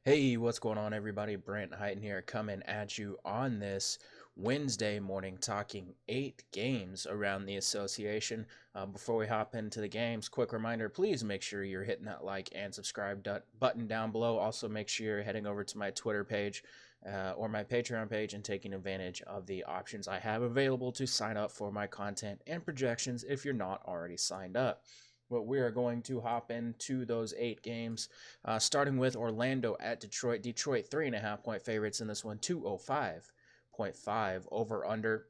Hey, what's going on, everybody? Brent Heighton here, coming at you on this Wednesday morning, talking 8 games around the association. Before we hop into the games, quick reminder, please make sure you're hitting that like and subscribe button down below. Also, make sure you're heading over to my Twitter page or my Patreon page and taking advantage of the options I have available to sign up for my content and projections if you're not already signed up. But we are going to hop into those 8 games, starting with Orlando at Detroit. Detroit 3.5 point favorites in this one, 205.5 over under.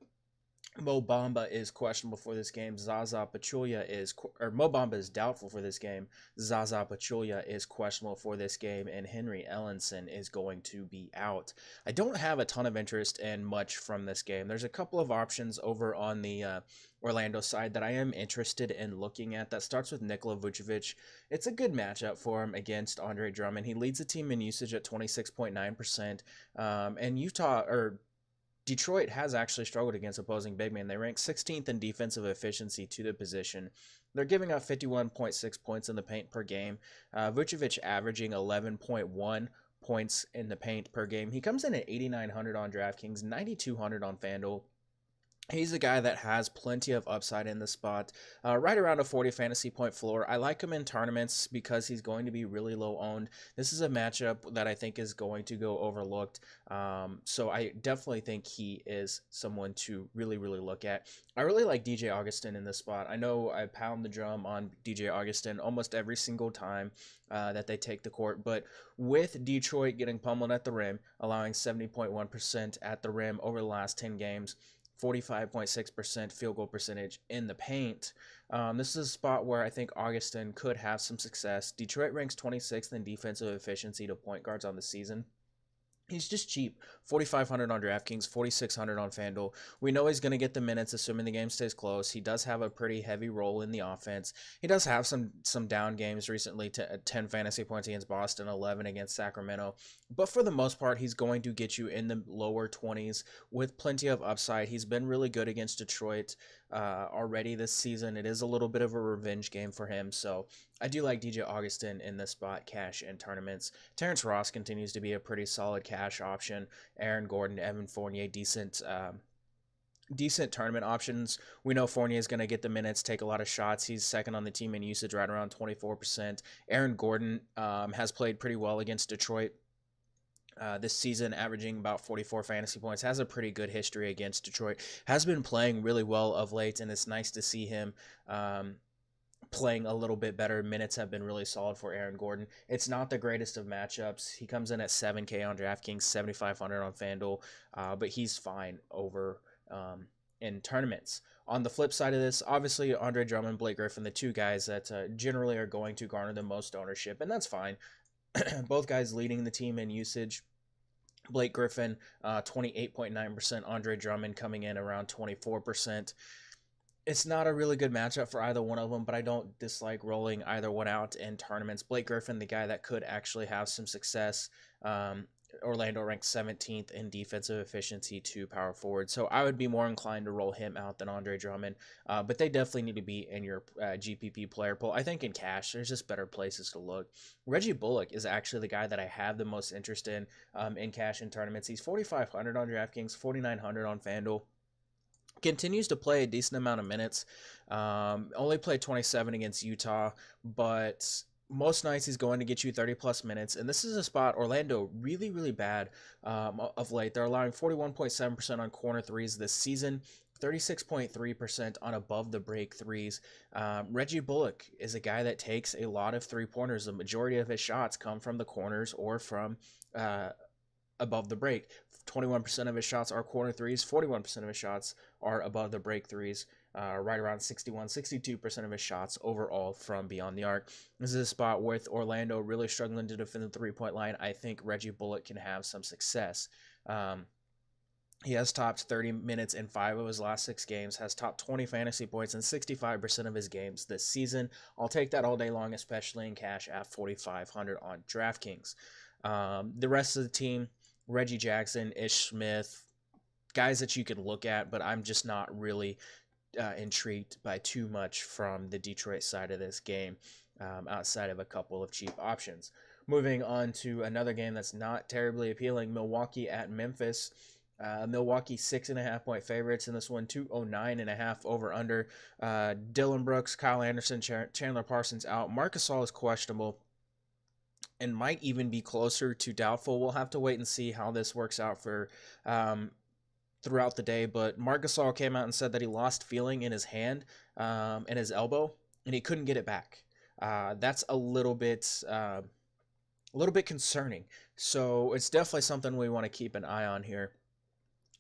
Mo Bamba is questionable for this game. Mo Bamba is doubtful for this game. Zaza Pachulia is questionable for this game, and Henry Ellenson is going to be out. I don't have a ton of interest in much from this game. There's a couple of options over on the Orlando side that I am interested in looking at. That starts with Nikola Vucevic. It's a good matchup for him against Andre Drummond. He leads the team in usage at 26.9%, and Detroit has actually struggled against opposing big men. They rank 16th in defensive efficiency to the position. They're giving up 51.6 points in the paint per game. Vucevic averaging 11.1 points in the paint per game. He comes in at 8,900 on DraftKings, 9,200 on FanDuel. He's a guy that has plenty of upside in the spot, right around a 40 fantasy point floor. I like him in tournaments because he's going to be really low owned. This is a matchup that I think is going to go overlooked. So I definitely think he is someone to really, really look at. I really like DJ Augustin in this spot. I know I pound the drum on DJ Augustin almost every single time that they take the court, but with Detroit getting pummeled at the rim, allowing 70.1% at the rim over the last 10 games, 45.6% field goal percentage in the paint. This is a spot where I think Augustin could have some success. Detroit ranks 26th in defensive efficiency to point guards on the season. He's just cheap. 4,500 on DraftKings, 4,600 on FanDuel. We know he's going to get the minutes, assuming the game stays close. He does have a pretty heavy role in the offense. He does have some down games recently, 10 fantasy points against Boston, 11 against Sacramento. But for the most part, he's going to get you in the lower 20s with plenty of upside. He's been really good against Detroit already this season. It is a little bit of a revenge game for him, so I do like DJ Augustin in this spot, cash and tournaments. Terrence Ross continues to be a pretty solid cash option. Aaron Gordon, Evan Fournier, decent tournament options. We know Fournier is going to get the minutes, take a lot of shots. He's second on the team in usage, right around 24%. Aaron Gordon has played pretty well against Detroit this season, averaging about 44 fantasy points, has a pretty good history against Detroit, has been playing really well of late, and it's nice to see him playing a little bit better. Minutes have been really solid for Aaron Gordon. It's not the greatest of matchups. He comes in at 7K on DraftKings, 7,500 on FanDuel, but he's fine over in tournaments. On the flip side of this, obviously Andre Drummond, Blake Griffin, the two guys that generally are going to garner the most ownership, and that's fine. Both guys leading the team in usage. Blake Griffin, 28.9%. Andre Drummond coming in around 24%. It's not a really good matchup for either one of them, but I don't dislike rolling either one out in tournaments. Blake Griffin, the guy that could actually have some success. Orlando ranks 17th in defensive efficiency to power forward, so I would be more inclined to roll him out than Andre Drummond, but they definitely need to be in your GPP player pool. I think in cash, there's just better places to look. Reggie Bullock is actually the guy that I have the most interest in cash in tournaments. He's 4,500 on DraftKings, 4,900 on FanDuel. Continues to play a decent amount of minutes. Only played 27 against Utah, but most nights he's going to get you 30 plus minutes. And this is a spot Orlando really, really bad of late. They're allowing 41.7% on corner threes this season, 36.3% on above the break threes. Reggie Bullock is a guy that takes a lot of 3-pointers. The majority of his shots come from the corners or from above the break. 21% of his shots are corner threes, 41% of his shots are above the break threes, right around 62% of his shots overall from beyond the arc. This is a spot with Orlando really struggling to defend the 3-point line. I think Reggie Bullock can have some success. He has topped 30 minutes in 5 of his last 6 games, has topped 20 fantasy points in 65% of his games this season. I'll take that all day long, especially in cash at 4,500 on DraftKings. The rest of the team, Reggie Jackson, Ish Smith, guys that you can look at, but I'm just not really intrigued by too much from the Detroit side of this game outside of a couple of cheap options. Moving on to another game that's not terribly appealing, Milwaukee at Memphis. Milwaukee 6.5 point favorites in this one, 209.5 over under. Dylan Brooks, Kyle Anderson, Chandler Parsons out. Marc Gasol is questionable and might even be closer to doubtful. We'll have to wait and see how this works out for throughout the day. But Marc Gasol came out and said that he lost feeling in his hand and his elbow, and he couldn't get it back. That's a little bit concerning. So it's definitely something we want to keep an eye on here.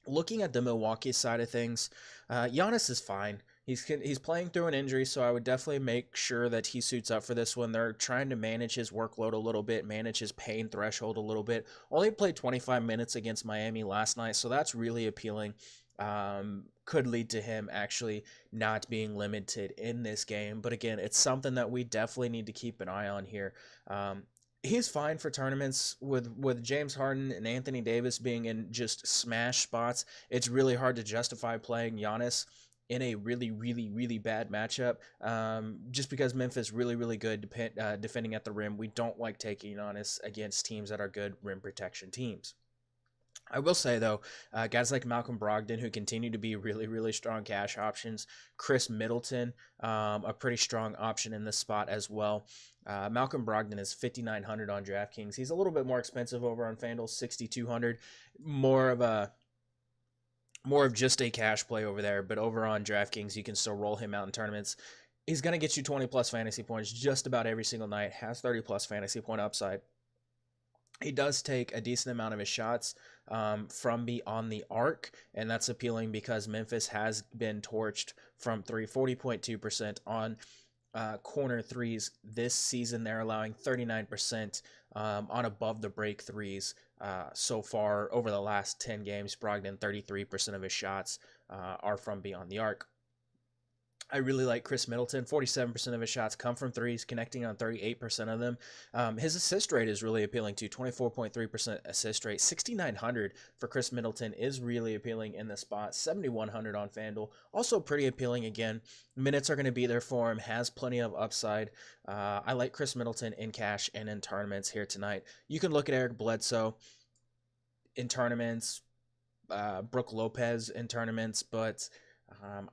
Looking at the Milwaukee side of things, Giannis is fine. He's playing through an injury, so I would definitely make sure that he suits up for this one. They're trying to manage his workload a little bit, manage his pain threshold a little bit. Only played 25 minutes against Miami last night, so that's really appealing. Could lead to him actually not being limited in this game. But again, it's something that we definitely need to keep an eye on here. He's fine for tournaments with James Harden and Anthony Davis being in just smash spots. It's really hard to justify playing Giannis in a really, really, really bad matchup, just because Memphis really, really good defending at the rim. We don't like taking Giannis against teams that are good rim protection teams. I will say, though, guys like Malcolm Brogdon, who continue to be really, really strong cash options. Chris Middleton, a pretty strong option in this spot as well. Malcolm Brogdon is 5,900 on DraftKings. He's a little bit more expensive over on FanDuel, 6,200. More of just a cash play over there, but over on DraftKings, you can still roll him out in tournaments. He's going to get you 20-plus fantasy points just about every single night, has 30-plus fantasy point upside. He does take a decent amount of his shots from beyond the arc, and that's appealing because Memphis has been torched from 3, 40.2% on corner threes this season. They're allowing 39% on above the break threes so far over the last 10 games. Brogdon, 33% of his shots are from beyond the arc. I really like Chris Middleton. 47% of his shots come from threes, connecting on 38% of them. His assist rate is really appealing too, 24.3% assist rate. 6,900 for Chris Middleton is really appealing in the spot. 7,100 on FanDuel. Also pretty appealing again. Minutes are going to be there for him. Has plenty of upside. I like Chris Middleton in cash and in tournaments here tonight. You can look at Eric Bledsoe in tournaments, Brook Lopez in tournaments, but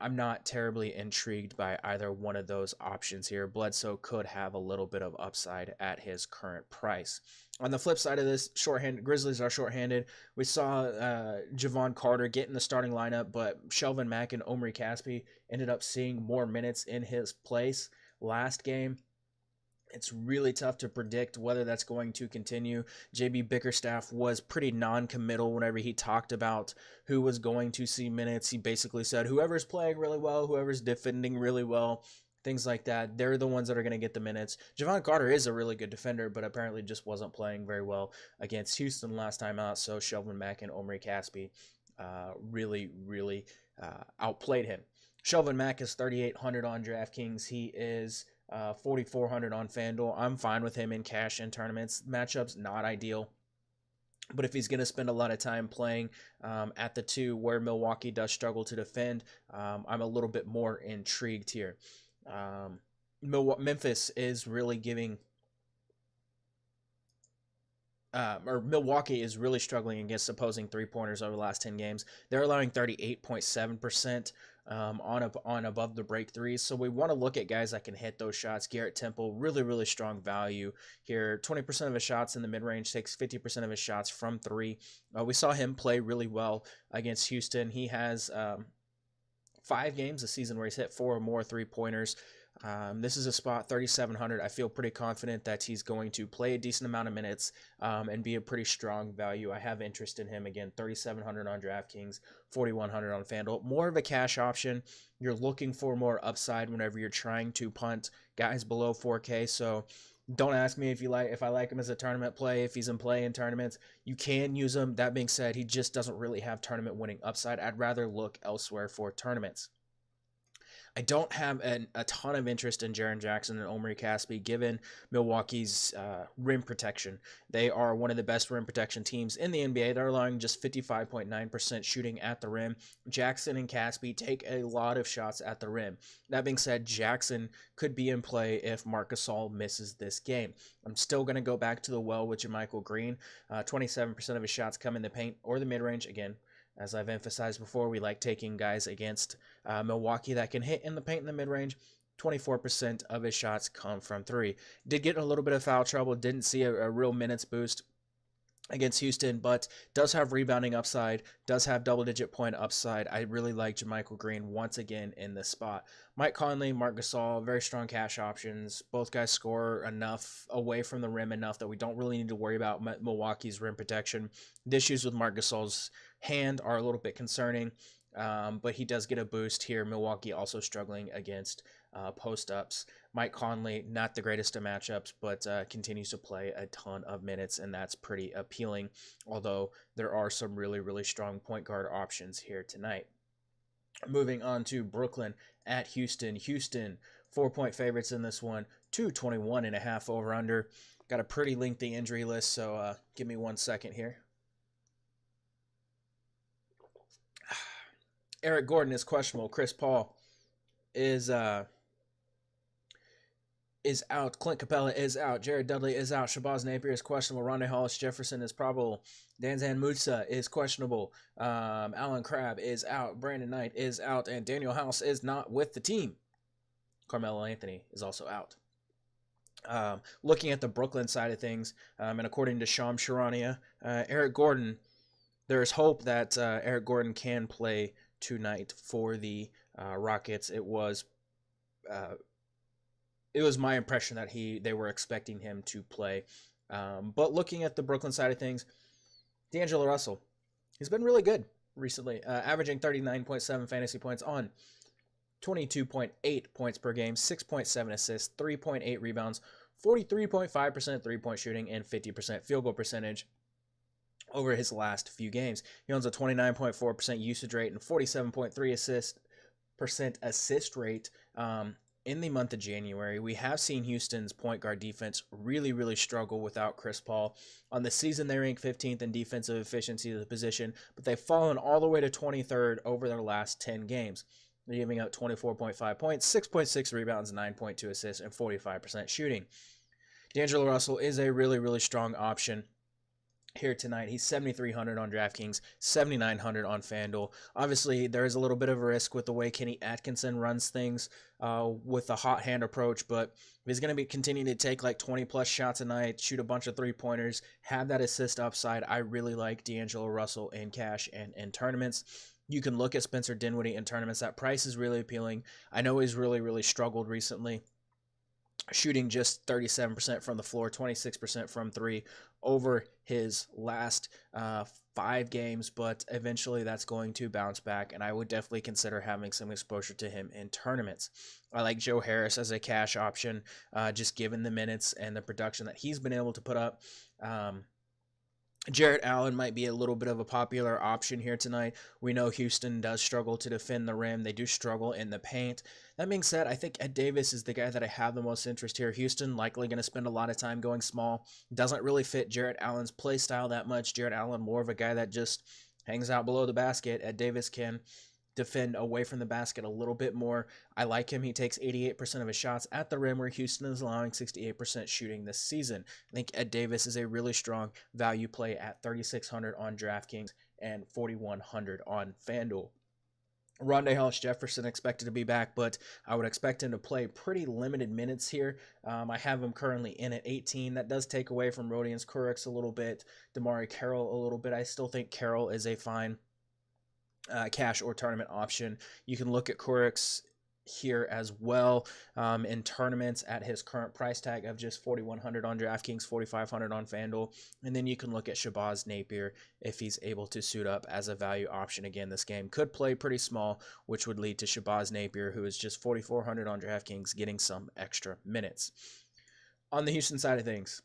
I'm not terribly intrigued by either one of those options here. Bledsoe could have a little bit of upside at his current price. On the flip side of this, Grizzlies are shorthanded. We saw Javon Carter get in the starting lineup, but Shelvin Mack and Omri Caspi ended up seeing more minutes in his place last game. It's really tough to predict whether that's going to continue. JB Bickerstaff was pretty non-committal whenever he talked about who was going to see minutes. He basically said whoever's playing really well, whoever's defending really well, things like that, they're the ones that are going to get the minutes. Javon Carter is a really good defender, but apparently just wasn't playing very well against Houston last time out, so Shelvin Mack and Omri Caspi really outplayed him. Shelvin Mack is 3,800 on DraftKings. He is 4,400 on FanDuel. I'm fine with him in cash and tournaments. Matchups not ideal, but if he's going to spend a lot of time playing at the 2 where Milwaukee does struggle to defend, I'm a little bit more intrigued here. Memphis is really giving Milwaukee is really struggling against opposing three-pointers over the last 10 games. They're allowing 38.7% on above the break threes. So we want to look at guys that can hit those shots. Garrett Temple, really strong value here. 20% of his shots in the mid-range, takes 50% of his shots from 3. We saw him play really well against Houston. He has 5 games this season where he's hit 4 or more three-pointers. This is a spot 3,700. I feel pretty confident that he's going to play a decent amount of minutes and be a pretty strong value. I have interest in him. Again, 3,700 on DraftKings, 4,100 on FanDuel. More of a cash option. You're looking for more upside whenever you're trying to punt guys below 4K. So don't ask me if I like him as a tournament play, if he's in play in tournaments. You can use him. That being said, he just doesn't really have tournament winning upside. I'd rather look elsewhere for tournaments. I don't have a ton of interest in Jaren Jackson and Omri Caspi given Milwaukee's rim protection. They are one of the best rim protection teams in the NBA. They're allowing just 55.9% shooting at the rim. Jackson and Caspi take a lot of shots at the rim. That being said, Jackson could be in play if Marc Gasol misses this game. I'm still going to go back to the well with JaMychal Green. 27% of his shots come in the paint or the mid-range. Again, as I've emphasized before, we like taking guys against Milwaukee that can hit in the paint in the mid-range. 24% of his shots come from three. Did get in a little bit of foul trouble. Didn't see a real minutes boost against Houston, but does have rebounding upside, does have double-digit point upside. I really like JaMychal Green once again in this spot. Mike Conley, Marc Gasol, very strong cash options. Both guys score enough away from the rim enough that we don't really need to worry about Milwaukee's rim protection. The issues with Marc Gasol's hand are a little bit concerning, but he does get a boost here. Milwaukee also struggling against post-ups. Mike Conley, not the greatest of matchups, but continues to play a ton of minutes, and that's pretty appealing, although there are some really, really strong point guard options here tonight. Moving on to Brooklyn at Houston. Houston, 4-point favorites in this one, 221.5 over-under. Got a pretty lengthy injury list, so give me 1 second here. Eric Gordon is questionable. Chris Paul is out. Clint Capella is out. Jared Dudley is out. Shabazz Napier is questionable. Rondae Hollis-Jefferson is probable. Danzan Musa is questionable. Alan Crabb is out. Brandon Knight is out. And Daniel House is not with the team. Carmelo Anthony is also out. Looking at the Brooklyn side of things, and according to Shams Charania, Eric Gordon, there is hope that Eric Gordon can play tonight for the Rockets. It was my impression that they were expecting him to play. But looking at the Brooklyn side of things, D'Angelo Russell, he's been really good recently, averaging 39.7 fantasy points on 22.8 points per game, 6.7 assists, 3.8 rebounds, 43.5% three-point shooting, and 50% field goal percentage over his last few games. He owns a 29.4% usage rate and 47.3% assist rate in the month of January. We have seen Houston's point guard defense really, really struggle without Chris Paul. On the season, they rank 15th in defensive efficiency of the position, but they've fallen all the way to 23rd over their last 10 games. They're giving out 24.5 points, 6.6 rebounds, 9.2 assists, and 45% shooting. D'Angelo Russell is a really, really strong option here tonight. He's 7,300 on DraftKings, 7,900 on FanDuel. Obviously, there is a little bit of a risk with the way Kenny Atkinson runs things with the hot hand approach, but if he's going to be continuing to take like 20-plus shots a night, shoot a bunch of three-pointers, have that assist upside, I really like D'Angelo Russell in cash and in tournaments. You can look at Spencer Dinwiddie in tournaments. That price is really appealing. I know he's really, really struggled recently, shooting just 37% from the floor, 26% from three over his last 5 games, but eventually that's going to bounce back, and I would definitely consider having some exposure to him in tournaments. I like Joe Harris as a cash option, just given the minutes and the production that he's been able to put up. Jarrett Allen might be a little bit of a popular option here tonight. We know Houston does struggle to defend the rim. They do struggle in the paint. That being said, I think Ed Davis is the guy that I have the most interest here. Houston likely going to spend a lot of time going small. Doesn't really fit Jarrett Allen's play style that much. Jarrett Allen more of a guy that just hangs out below the basket. Ed Davis can defend away from the basket a little bit more. I like him. He takes 88% of his shots at the rim, where Houston is allowing 68% shooting this season. I think Ed Davis is a really strong value play at 3,600 on DraftKings and 4,100 on FanDuel. Rondae Hollis-Jefferson expected to be back, but I would expect him to play pretty limited minutes here. I have him currently in at 18. That does take away from Rodions Kurucs a little bit, Damari Carroll a little bit. I still think Carroll is a fine cash or tournament option. You can look at Kurucs here as well in tournaments at his current price tag of just 4,100 on DraftKings, 4,500 on FanDuel, and then you can look at Shabazz Napier if he's able to suit up as a value option. Again, this game could play pretty small, which would lead to Shabazz Napier, who is just 4,400 on DraftKings, getting some extra minutes. On the Houston side of things,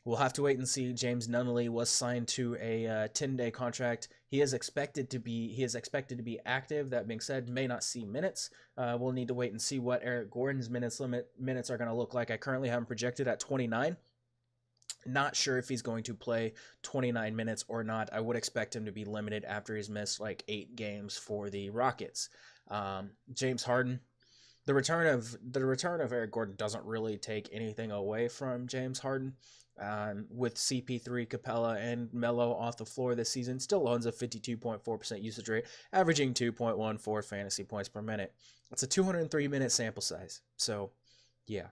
We'll have to wait and see. James Nunnally was signed to a 10-day contract. He is expected to be active. That being said, may not see minutes. We'll need to wait and see what Eric Gordon's minutes are going to look like. I currently have him projected at 29. Not sure if he's going to play 29 minutes or not. I would expect him to be limited after he's missed like 8 games for the Rockets. James Harden. The return of Eric Gordon doesn't really take anything away from James Harden. With CP3, Capella, and Melo off the floor this season, still owns a 52.4% usage rate, averaging 2.14 fantasy points per minute. It's a 203-minute sample size. So, yeah.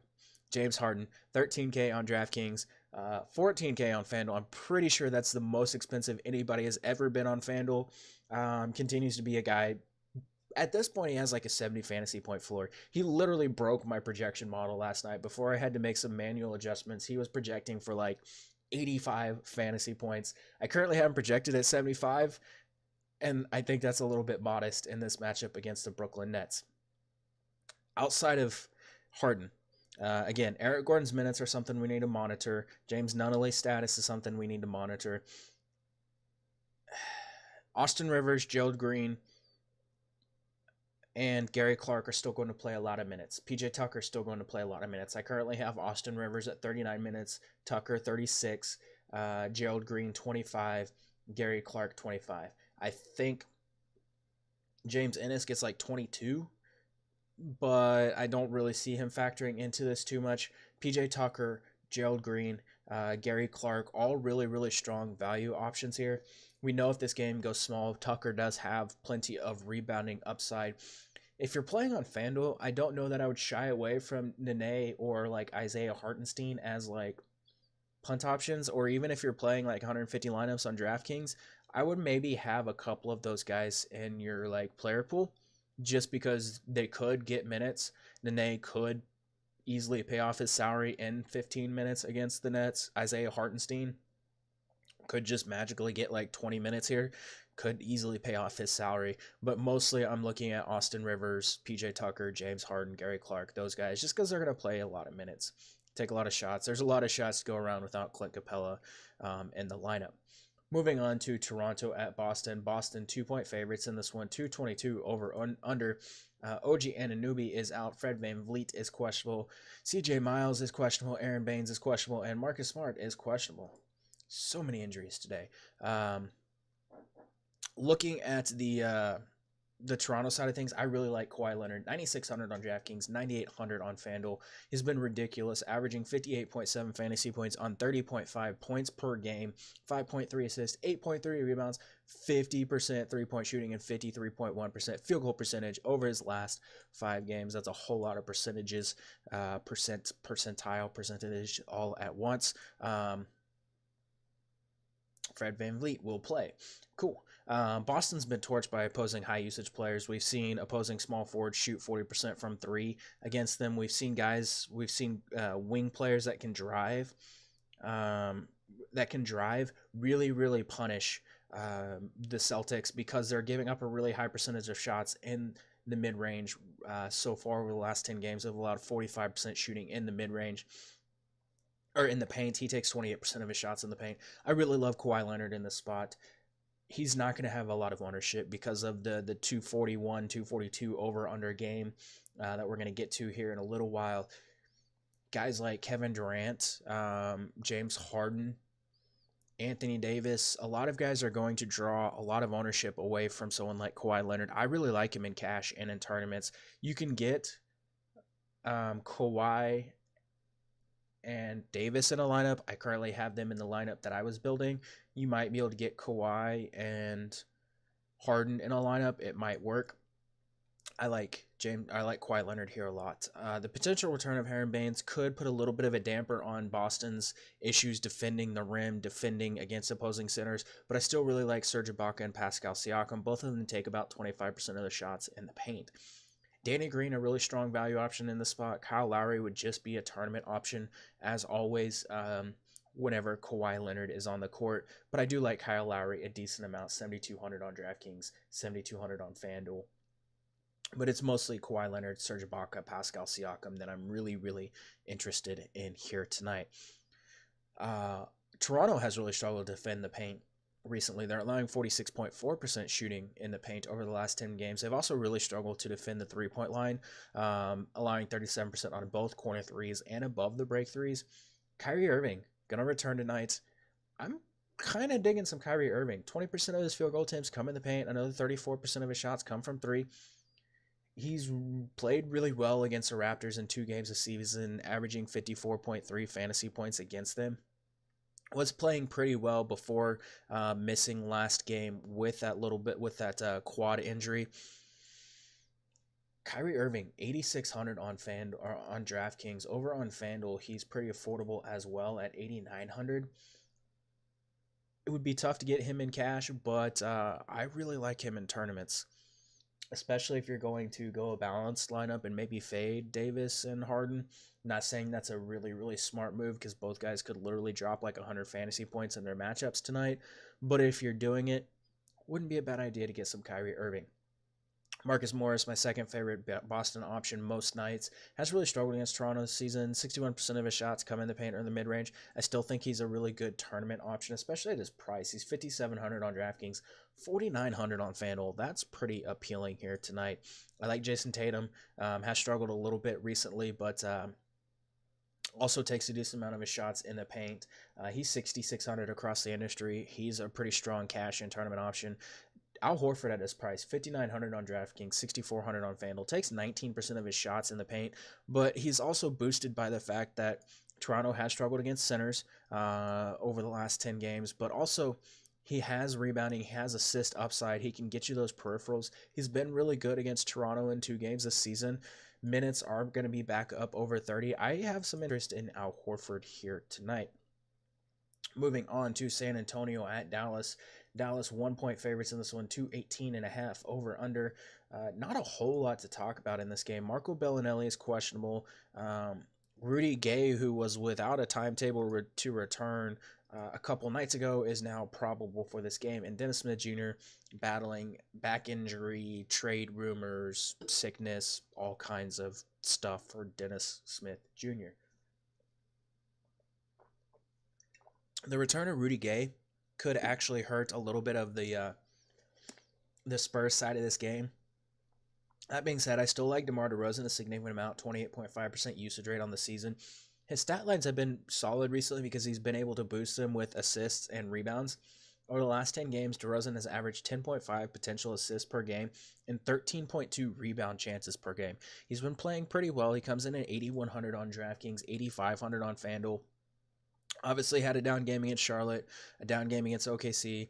James Harden, 13K on DraftKings, 14K on FanDuel. I'm pretty sure that's the most expensive anybody has ever been on FanDuel. Continues to be a guy. At this point, he has like a 70 fantasy point floor. He literally broke my projection model last night. Before I had to make some manual adjustments, he was projecting for like 85 fantasy points. I currently have him projected at 75, and I think that's a little bit modest in this matchup against the Brooklyn Nets. Outside of Harden, again, Eric Gordon's minutes are something we need to monitor. James Nunnally's status is something we need to monitor. Austin Rivers, Gerald Green, and Gary Clark are still going to play a lot of minutes. PJ Tucker is still going to play a lot of minutes. I currently have Austin Rivers at 39 minutes, Tucker 36, Gerald Green 25, Gary Clark 25. I think James Ennis gets like 22, but I don't really see him factoring into this too much. PJ Tucker, Gerald Green, Gary Clark, all really, really strong value options here. We know if this game goes small, Tucker does have plenty of rebounding upside. If you're playing on FanDuel, I don't know that I would shy away from Nene or like Isaiah Hartenstein as like punt options, or even if you're playing like 150 lineups on DraftKings, I would maybe have a couple of those guys in your like player pool just because they could get minutes. Nene could easily pay off his salary in 15 minutes against the Nets. Isaiah Hartenstein could just magically get like 20 minutes here, could easily pay off his salary. But mostly I'm looking at Austin Rivers, PJ Tucker, James Harden, Gary Clark, those guys, just because they're going to play a lot of minutes, take a lot of shots. There's a lot of shots to go around without Clint Capella in the lineup. Moving on to Toronto at Boston. Boston 2-point favorites in this one, 222 over under. OG Anunoby is out. Fred VanVleet is questionable. CJ Miles is questionable. Aaron Baines is questionable. And Marcus Smart is questionable. So many injuries today. Looking at the Toronto side of things, I really like Kawhi Leonard. 9,600 on DraftKings, 9,800 on FanDuel. He's been ridiculous, averaging 58.7 fantasy points on 30.5 points per game, 5.3 assists, 8.3 rebounds, 50% three-point shooting, and 53.1% field goal percentage over his last 5 games. That's a whole lot of percentages, percentile percentage all at once. Fred VanVleet will play. Cool. Boston's been torched by opposing high usage players. We've seen opposing small forwards shoot 40% from 3 against them. We've seen wing players that can drive, really, really punish the Celtics because they're giving up a really high percentage of shots in the mid-range. So far over the last 10 games, they've allowed 45% shooting in the mid-range. Or in the paint. He takes 28% of his shots in the paint. I really love Kawhi Leonard in this spot. He's not going to have a lot of ownership because of the 241, 242 over-under game that we're going to get to here in a little while. Guys like Kevin Durant, James Harden, Anthony Davis, a lot of guys are going to draw a lot of ownership away from someone like Kawhi Leonard. I really like him in cash and in tournaments. You can get Kawhi and Davis in a lineup. I currently have them in the lineup that I was building. You might be able to get Kawhi and Harden in a lineup. It might work. I like Kawhi Leonard here a lot. The potential return of Aaron Baines could put a little bit of a damper on Boston's issues defending the rim, defending against opposing centers, but I still really like Serge Ibaka and Pascal Siakam. Both of them take about 25% of the shots in the paint. Danny Green, a really strong value option in the spot. Kyle Lowry would just be a tournament option, as always, whenever Kawhi Leonard is on the court. But I do like Kyle Lowry a decent amount, 7,200 on DraftKings, 7,200 on FanDuel. But it's mostly Kawhi Leonard, Serge Ibaka, Pascal Siakam that I'm really, really interested in here tonight. Uh, Toronto has really struggled to defend the paint recently. They're allowing 46.4% shooting in the paint over the last 10 games. They've also really struggled to defend the 3-point line, allowing 37% on both corner threes and above the break threes. Kyrie Irving, going to return tonight. I'm kind of digging some Kyrie Irving. 20% of his field goal attempts come in the paint. Another 34% of his shots come from three. He's played really well against the Raptors in 2 games this season, averaging 54.3 fantasy points against them. Was playing pretty well before missing last game with that quad injury. Kyrie Irving, 8,600 on on DraftKings. Over on FanDuel, he's pretty affordable as well at 8,900. It would be tough to get him in cash, but I really like him in tournaments, especially if you're going to go a balanced lineup and maybe fade Davis and Harden. Not saying that's a really, really smart move because both guys could literally drop like 100 fantasy points in their matchups tonight. But if you're doing it, wouldn't be a bad idea to get some Kyrie Irving. Marcus Morris, my second favorite Boston option most nights, has really struggled against Toronto this season. 61% of his shots come in the paint or in the mid-range. I still think he's a really good tournament option, especially at his price. He's 5,700 on DraftKings, 4,900 on FanDuel. That's pretty appealing here tonight. I like Jason Tatum. Has struggled a little bit recently, but also takes a decent amount of his shots in the paint. He's 6,600 across the industry. He's a pretty strong cash and tournament option. Al Horford at his price, 5,900 on DraftKings, 6,400 on FanDuel, takes 19% of his shots in the paint, but he's also boosted by the fact that Toronto has struggled against centers over the last 10 games, but also he has rebounding, he has assist upside, he can get you those peripherals. He's been really good against Toronto in 2 games this season. Minutes are going to be back up over 30. I have some interest in Al Horford here tonight. Moving on to San Antonio at Dallas. Dallas 1-point favorites in this one, 218.5 over under. Not a whole lot to talk about in this game. Marco Bellinelli is questionable. Rudy Gay, who was without a timetable to return a couple nights ago, is now probable for this game. And Dennis Smith Jr. battling back injury, trade rumors, sickness, all kinds of stuff for Dennis Smith Jr. The return of Rudy Gay could actually hurt a little bit of the Spurs side of this game. That being said, I still like DeMar DeRozan a significant amount, 28.5% usage rate on the season. His stat lines have been solid recently because he's been able to boost them with assists and rebounds. Over the last 10 games, DeRozan has averaged 10.5 potential assists per game and 13.2 rebound chances per game. He's been playing pretty well. He comes in at 8,100 on DraftKings, 8,500 on FanDuel. Obviously had a down game against Charlotte, a down game against OKC,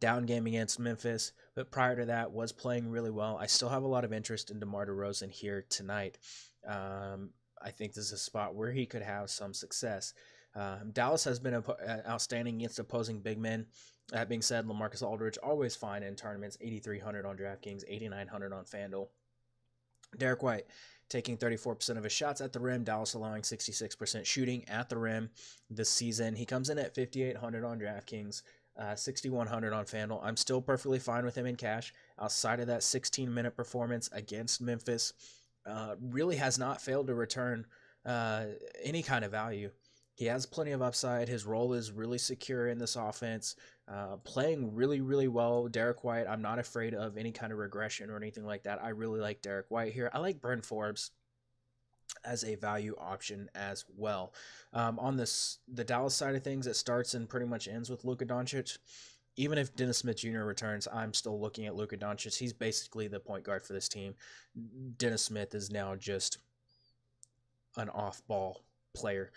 down game against Memphis, but prior to that was playing really well. I still have a lot of interest in DeMar DeRozan here tonight. I think this is a spot where he could have some success. Dallas has been outstanding against opposing big men. That being said, LaMarcus Aldridge always fine in tournaments, 8,300 on DraftKings, 8,900 on FanDuel. Derek White taking 34% of his shots at the rim. Dallas allowing 66% shooting at the rim this season. He comes in at 5,800 on DraftKings, 6,100 on FanDuel. I'm still perfectly fine with him in cash. Outside of that 16-minute performance against Memphis, really has not failed to return any kind of value. He has plenty of upside. His role is really secure in this offense. Playing really, really well. Derek White, I'm not afraid of any kind of regression or anything like that. I really like Derek White here. I like Bryn Forbes as a value option as well. On the Dallas side of things, it starts and pretty much ends with Luka Doncic. Even if Dennis Smith Jr. returns, I'm still looking at Luka Doncic. He's basically the point guard for this team. Dennis Smith is now just an off-ball player.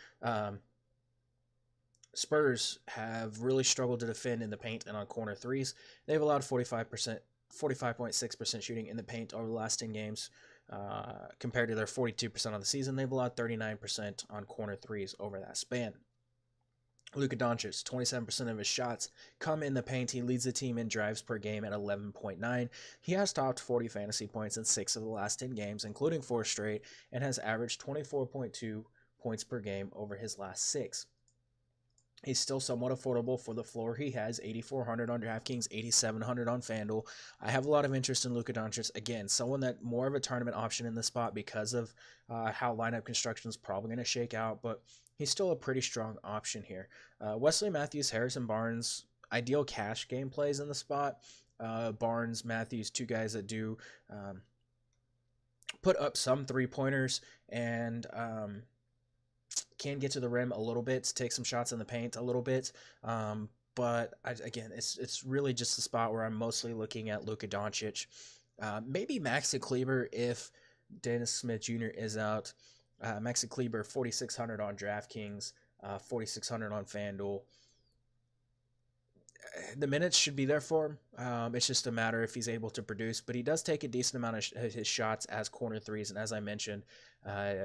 Spurs have really struggled to defend in the paint and on corner threes. They've allowed 45.6% shooting in the paint over the last 10 games. Compared to their 42% on the season, they've allowed 39% on corner threes over that span. Luka Doncic, 27% of his shots come in the paint. He leads the team in drives per game at 11.9. He has topped 40 fantasy points in 6 of the last 10 games, including 4 straight, and has averaged 24.2 points per game over his last 6. He's still somewhat affordable for the floor. He has 8,400 on DraftKings, 8,700 on FanDuel. I have a lot of interest in Luka Doncic. Again, someone that more of a tournament option in the spot because of how lineup construction is probably going to shake out. But he's still a pretty strong option here. Wesley Matthews, Harrison Barnes, ideal cash game plays in the spot. Barnes, Matthews, two guys that do put up some 3-pointers and can get to the rim a little bit, take some shots in the paint a little bit. But again, it's really just the spot where I'm mostly looking at Luka Doncic. Maybe Maxi Kleber if Dennis Smith Jr. is out. Maxi Kleber 4,600 on DraftKings, 4,600 on FanDuel. The minutes should be there for him. It's just a matter if he's able to produce, but he does take a decent amount of his shots as corner threes. And as I mentioned,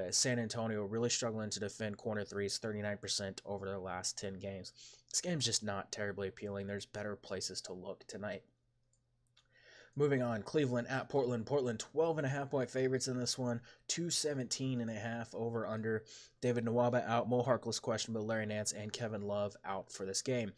San Antonio really struggling to defend corner threes, 39% over their last 10 games. This game's just not terribly appealing. There's better places to look tonight. Moving on, Cleveland at Portland. Portland 12.5-point favorites in this one, 217.5 over under. David Nwaba out, Mo Harkless questionable, Larry Nance and Kevin Love out for this game.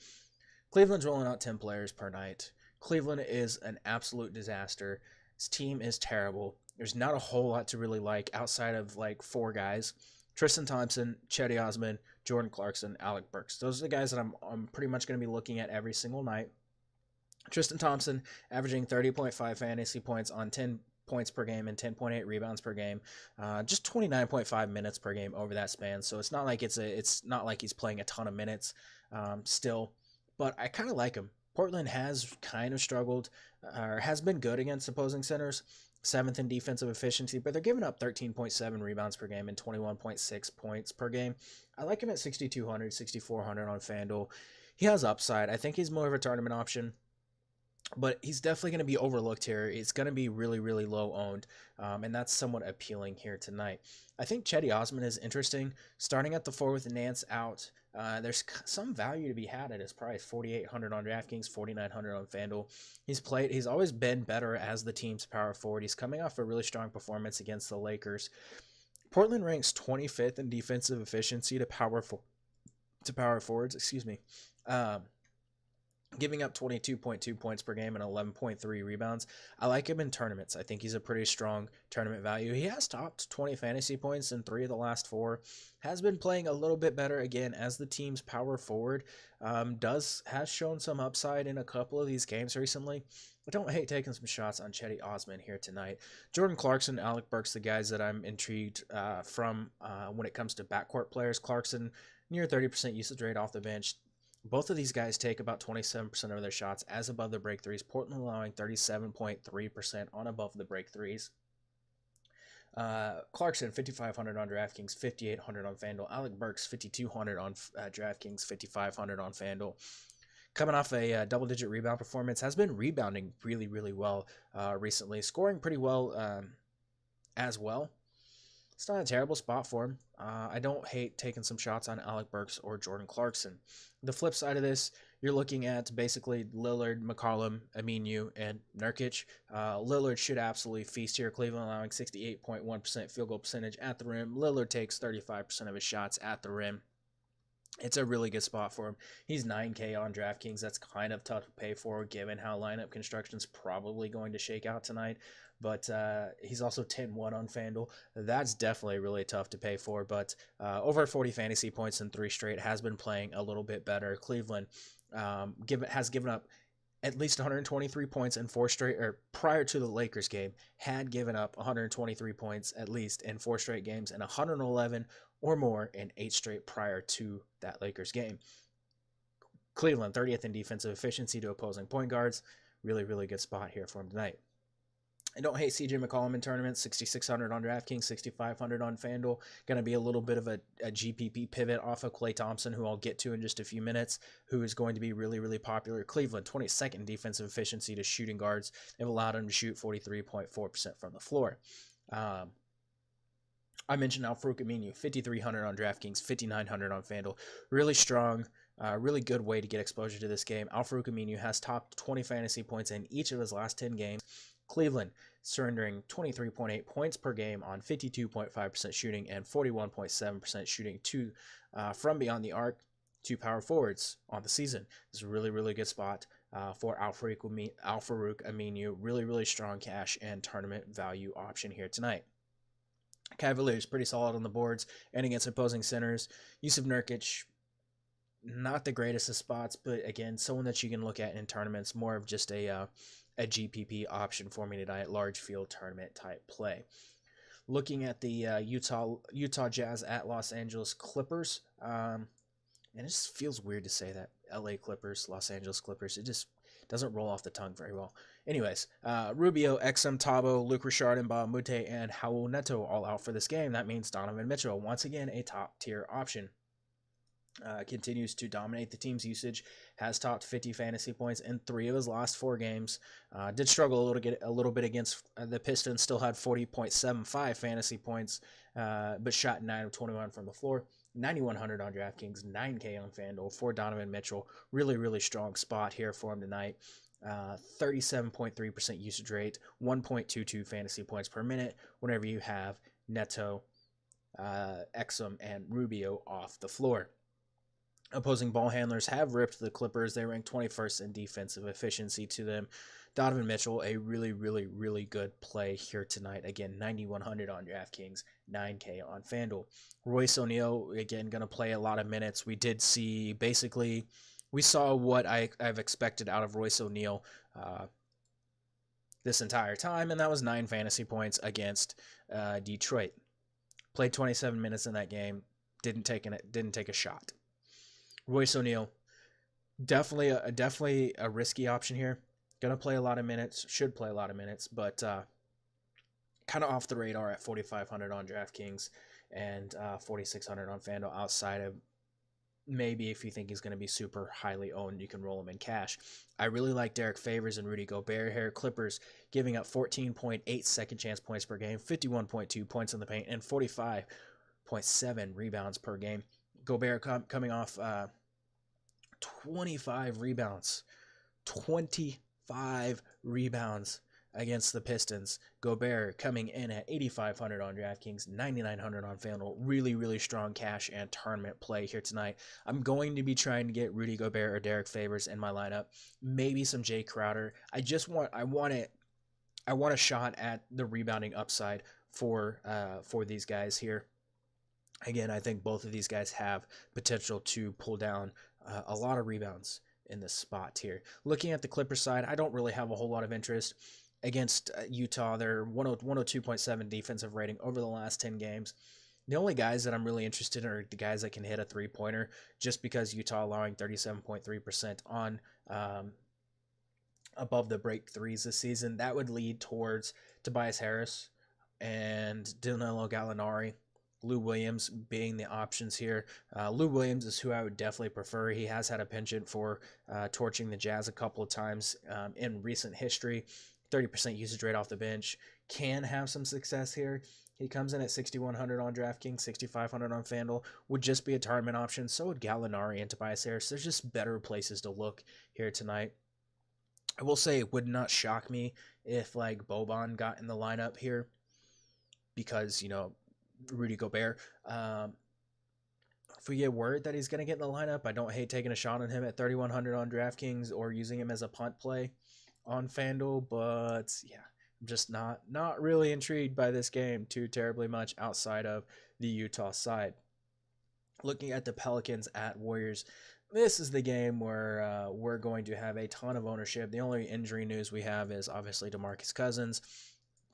Cleveland's rolling out 10 players per night. Cleveland is an absolute disaster. His team is terrible. There's not a whole lot to really like outside of like 4 guys. Tristan Thompson, Cedi Osman, Jordan Clarkson, Alec Burks. Those are the guys that I'm pretty much going to be looking at every single night. Tristan Thompson averaging 30.5 fantasy points on 10 points per game and 10.8 rebounds per game, just 29.5 minutes per game over that span. So it's not like it's not like he's playing a ton of minutes still. But I kind of like him. Portland has kind of struggled, or has been good against opposing centers, 7th in defensive efficiency, but they're giving up 13.7 rebounds per game and 21.6 points per game. I like him at 6,200, 6,400 on FanDuel. He has upside. I think he's more of a tournament option, but he's definitely going to be overlooked here. It's going to be really, really low owned, and that's somewhat appealing here tonight. I think Cedi Osman is interesting. Starting at the 4 with Nance out, there's some value to be had at his price, 4,800 on DraftKings, 4,900 on FanDuel. He's always been better as the team's power forward. He's coming off a really strong performance against the Lakers. Portland ranks 25th in defensive efficiency to power forwards, giving up 22.2 points per game and 11.3 rebounds. I like him in tournaments. I think he's a pretty strong tournament value. He has topped 20 fantasy points in 3 of the last 4. Has been playing a little bit better again as the team's power forward. Has shown some upside in a couple of these games recently. I don't hate taking some shots on Cedi Osman here tonight. Jordan Clarkson, Alec Burks, the guys that I'm intrigued from when it comes to backcourt players. Clarkson, near 30% usage rate off the bench. Both of these guys take about 27% of their shots as above the break threes. Portland allowing 37.3% on above the break threes. Clarkson, 5,500 on DraftKings, 5,800 on FanDuel. Alec Burks, 5,200 on DraftKings, 5,500 on FanDuel. Coming off a double-digit rebound performance, has been rebounding really, really well recently. Scoring pretty well as well. It's not a terrible spot for him. I don't hate taking some shots on Alec Burks or Jordan Clarkson. The flip side of this, you're looking at basically Lillard, McCollum, Aminu, and Nurkic. Lillard should absolutely feast here. Cleveland allowing 68.1% field goal percentage at the rim. Lillard takes 35% of his shots at the rim. It's a really good spot for him. He's 9K on DraftKings. That's kind of tough to pay for given how lineup construction is probably going to shake out tonight. But he's also 10-1 on FanDuel. That's definitely really tough to pay for. But over 40 fantasy points in 3 straight, has been playing a little bit better. Cleveland has given up at least 123 points in 4 straight, or prior to the Lakers game, had given up 123 points at least in 4 straight games and 111 or more in 8 straight prior to that Lakers game. Cleveland, 30th in defensive efficiency to opposing point guards. Really, really good spot here for him tonight. I don't hate CJ McCollum in tournaments, 6,600 on DraftKings, 6,500 on FanDuel. Going to be a little bit of a GPP pivot off of Klay Thompson, who I'll get to in just a few minutes, who is going to be really, really popular. Cleveland, 22nd defensive efficiency to shooting guards. They've allowed him to shoot 43.4% from the floor. I mentioned Al-Farouq Aminu, 5,300 on DraftKings, 5,900 on FanDuel. Really strong, really good way to get exposure to this game. Al-Farouq Aminu has topped 20 fantasy points in each of his last 10 games. Cleveland surrendering 23.8 points per game on 52.5% shooting and 41.7% shooting from beyond the arc to power forwards on the season. It's a really, really good spot for Al-Farouq Aminu. Really, really strong cash and tournament value option here tonight. Cavaliers pretty solid on the boards and against opposing centers. Yusuf Nurkic, not the greatest of spots, but again, someone that you can look at in tournaments, more of just a GPP option for me tonight, large field tournament type play. Looking at the Utah Jazz at Los Angeles Clippers, and it just feels weird to say that LA Clippers, Los Angeles Clippers. It just doesn't roll off the tongue very well. Anyways, Rubio, Exum, Tabo, Luke Richard, and Bob Mute, and Raul Neto all out for this game. That means Donovan Mitchell, once again, a top tier option. Continues to dominate the team's usage, has topped 50 fantasy points in 3 of his last 4 games. Did struggle a little bit against the Pistons, still had 40.75 fantasy points, but shot 9 of 21 from the floor. 9,100 on DraftKings, 9K on FanDuel for Donovan Mitchell. Really, really strong spot here for him tonight. 37.3% usage rate, 1.22 fantasy points per minute whenever you have Neto, Exum, and Rubio off the floor. Opposing ball handlers have ripped the Clippers. They rank 21st in defensive efficiency to them. Donovan Mitchell, a really, really, really good play here tonight. Again, 9,100 on DraftKings, 9K on FanDuel. Royce O'Neal, again, going to play a lot of minutes. We did see, basically, we saw what I've expected out of Royce O'Neal this entire time, and that was 9 fantasy points against Detroit. Played 27 minutes in that game, didn't take a shot. Royce O'Neal, definitely a risky option here. Gonna play a lot of minutes, should play a lot of minutes, but kind of off the radar at 4,500 on DraftKings and 4,600 on FanDuel. Outside of maybe if you think he's going to be super highly owned, you can roll him in cash. I really like Derek Favors and Rudy Gobert here. Clippers giving up 14.8 second chance points per game, 51.2 points in the paint, and 45.7 rebounds per game. Gobert coming off 25 rebounds. 25 rebounds against the Pistons. Gobert coming in at 8,500 on DraftKings, 9,900 on FanDuel. Really, really strong cash and tournament play here tonight. I'm going to be trying to get Rudy Gobert or Derek Favors in my lineup. Maybe some Jay Crowder. I want a shot at the rebounding upside for these guys here. Again, I think both of these guys have potential to pull down a lot of rebounds in this spot here. Looking at the Clippers side, I don't really have a whole lot of interest against Utah. They're 102.7 defensive rating over the last 10 games. The only guys that I'm really interested in are the guys that can hit a three-pointer, just because Utah allowing 37.3% on above the break threes this season. That would lead towards Tobias Harris and Danilo Gallinari. Lou Williams being the options here. Lou Williams is who I would definitely prefer. He has had a penchant for torching the Jazz a couple of times in recent history. 30% usage rate off the bench. Can have some success here. He comes in at 6,100 on DraftKings, 6,500 on FanDuel. Would just be a tournament option. So would Gallinari and Tobias Harris. There's just better places to look here tonight. I will say it would not shock me if like Boban got in the lineup here, because, you know, Rudy Gobert. If we get word that he's going to get in the lineup, I don't hate taking a shot on him at 3,100 on DraftKings or using him as a punt play on FanDuel. But yeah, I'm just not really intrigued by this game too terribly much outside of the Utah side. Looking at the Pelicans at Warriors, this is the game where we're going to have a ton of ownership. The only injury news we have is obviously DeMarcus Cousins.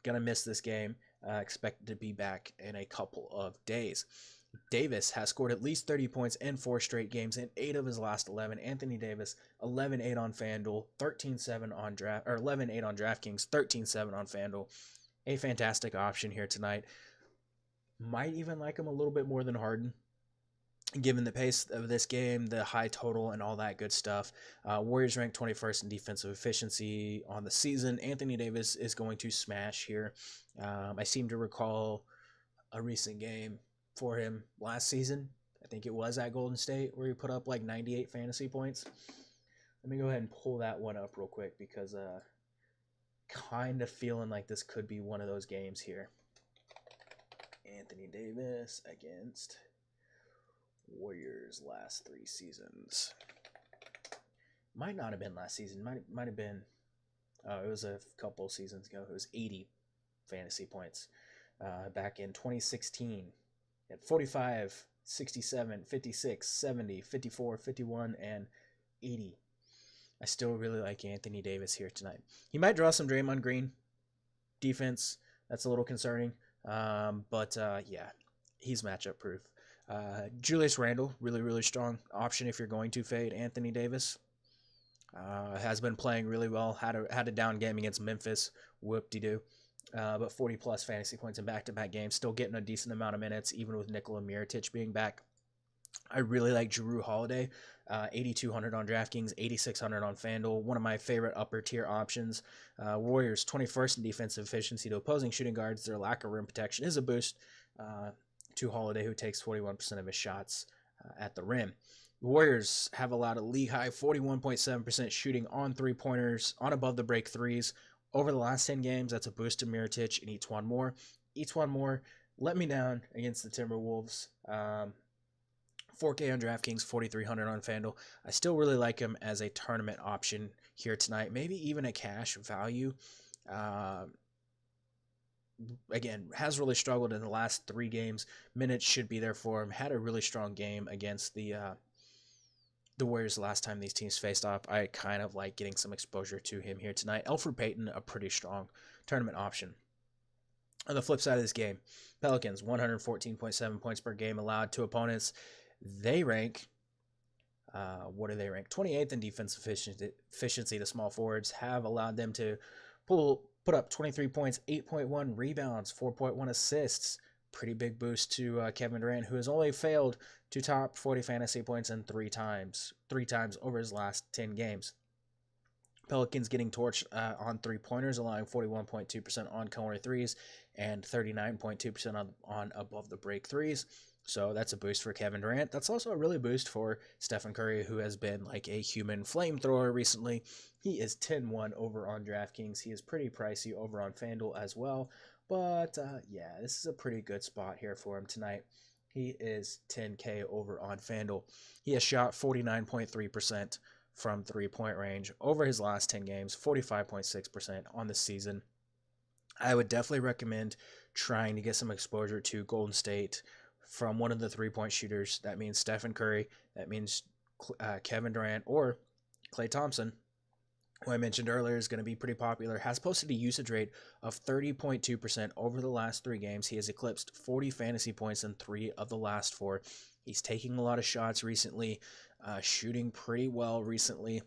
Gonna miss this game. Expected to be back in a couple of days. Davis has scored at least 30 points in 4 straight games in 8 of his last 11. Anthony Davis, 11-8 on FanDuel, 13-7 on 11-8 on DraftKings, 13-7 on FanDuel. A fantastic option here tonight. Might even like him a little bit more than Harden, given the pace of this game, the high total, and all that good stuff. Warriors ranked 21st in defensive efficiency on the season. Anthony Davis is going to smash here. I seem to recall a recent game for him last season. I think it was at Golden State where he put up like 98 fantasy points. Let me go ahead and pull that one up real quick, because kind of feeling like this could be one of those games here. Anthony Davis against Warriors last 3 seasons. Might not have been last season. Might have been. It was a couple seasons ago. It was 80 fantasy points. back in 2016 at 45, 67, 56, 70, 54, 51, and 80. I still really like Anthony Davis here tonight. He might draw some Draymond Green defense. That's a little concerning. But yeah, he's matchup proof. Julius Randle, really, really strong option if you're going to fade Anthony Davis. Has been playing really well. Had a down game against Memphis. Whoop-de-doo. But 40-plus fantasy points in back-to-back games. Still getting a decent amount of minutes, even with Nikola Mirotic being back. I really like Jrue Holiday, 8,200 on DraftKings, 8,600 on FanDuel. One of my favorite upper-tier options. Warriors, 21st in defensive efficiency to opposing shooting guards. Their lack of rim protection is a boost to Holiday, who takes 41% of his shots at the rim. The Warriors have allowed a league-high 41.7% shooting on three-pointers, on above-the-break threes. Over the last 10 games, that's a boost to Mirotic and Each one more let me down against the Timberwolves. 4K on DraftKings, 4,300 on FanDuel. I still really like him as a tournament option here tonight, maybe even a cash value. Again, has really struggled in the last 3 games. Minutes should be there for him. Had a really strong game against the Warriors the last time these teams faced off. I kind of like getting some exposure to him here tonight. Elfrid Payton, a pretty strong tournament option. On the flip side of this game, Pelicans, 114.7 points per game allowed to opponents. They rank, what do they rank? 28th in defensive efficiency to small forwards. Have allowed them to put up 23 points, 8.1 rebounds, 4.1 assists. Pretty big boost to Kevin Durant, who has only failed to top 40 fantasy points in 3 times over his last 10 games. Pelicans getting torched on three-pointers, allowing 41.2% on corner threes and 39.2% on above-the-break threes. So that's a boost for Kevin Durant. That's also a really boost for Stephen Curry, who has been like a human flamethrower recently. He is 10-1 over on DraftKings. He is pretty pricey over on FanDuel as well. But yeah, this is a pretty good spot here for him tonight. He is 10K over on FanDuel. He has shot 49.3% from three-point range over his last 10 games, 45.6% on the season. I would definitely recommend trying to get some exposure to Golden State from one of the three-point shooters. That means Stephen Curry. That means Kevin Durant or Klay Thompson, who I mentioned earlier is going to be pretty popular, has posted a usage rate of 30.2% over the last 3 games. He has eclipsed 40 fantasy points in 3 of the last 4. He's taking a lot of shots recently, shooting pretty well recently.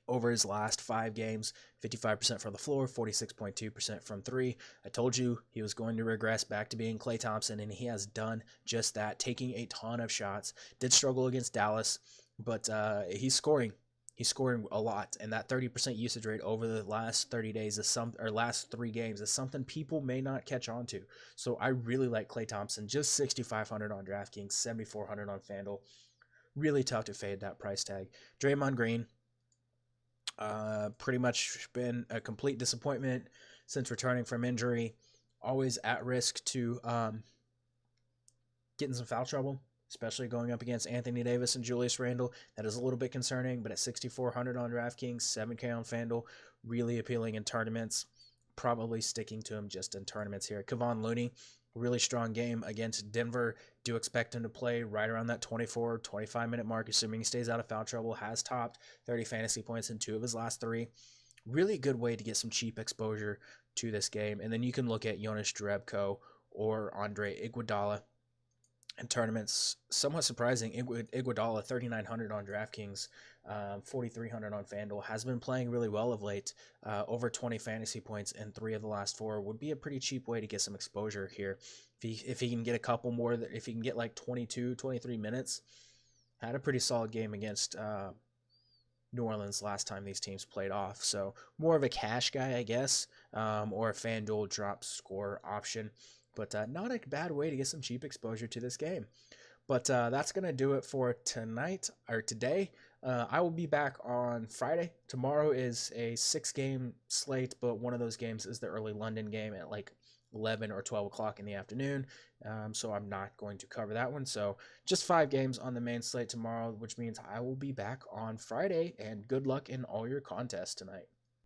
Over his last 5 games, 55% from the floor, 46.2% from 3. I told you he was going to regress back to being Klay Thompson, and he has done just that, taking a ton of shots. Did struggle against Dallas, but he's scoring. He's scoring a lot, and that 30% usage rate over the last 30 days last 3 games is something people may not catch on to. So I really like Klay Thompson, just 6,500 on DraftKings, 7,400 on FanDuel. Really tough to fade that price tag. Draymond Green, pretty much been a complete disappointment since returning from injury. Always at risk to getting some foul trouble, especially going up against Anthony Davis and Julius Randle. That is a little bit concerning, but at 6,400 on DraftKings, 7K on FanDuel, really appealing in tournaments. Probably sticking to him just in tournaments here. Kevon Looney, really strong game against Denver. Do expect him to play right around that 24, 25-minute mark, assuming he stays out of foul trouble. Has topped 30 fantasy points in 2 of his last 3. Really good way to get some cheap exposure to this game. And then you can look at Jonas Jerebko or Andre Iguodala in tournaments. Somewhat surprising, Iguodala, 3,900 on DraftKings, 4,300 on FanDuel, has been playing really well of late. Over 20 fantasy points in 3 of the last 4 would be a pretty cheap way to get some exposure here. If he can get a couple more, if he can get like 22, 23 minutes, had a pretty solid game against New Orleans last time these teams played off. So more of a cash guy, I guess, or a FanDuel drop score option. But not a bad way to get some cheap exposure to this game. But that's going to do it for tonight or today. I will be back on Friday. Tomorrow is a 6-game slate, but one of those games is the early London game at like 11 or 12 o'clock in the afternoon. So I'm not going to cover that one. So just 5 games on the main slate tomorrow, which means I will be back on Friday. And good luck in all your contests tonight.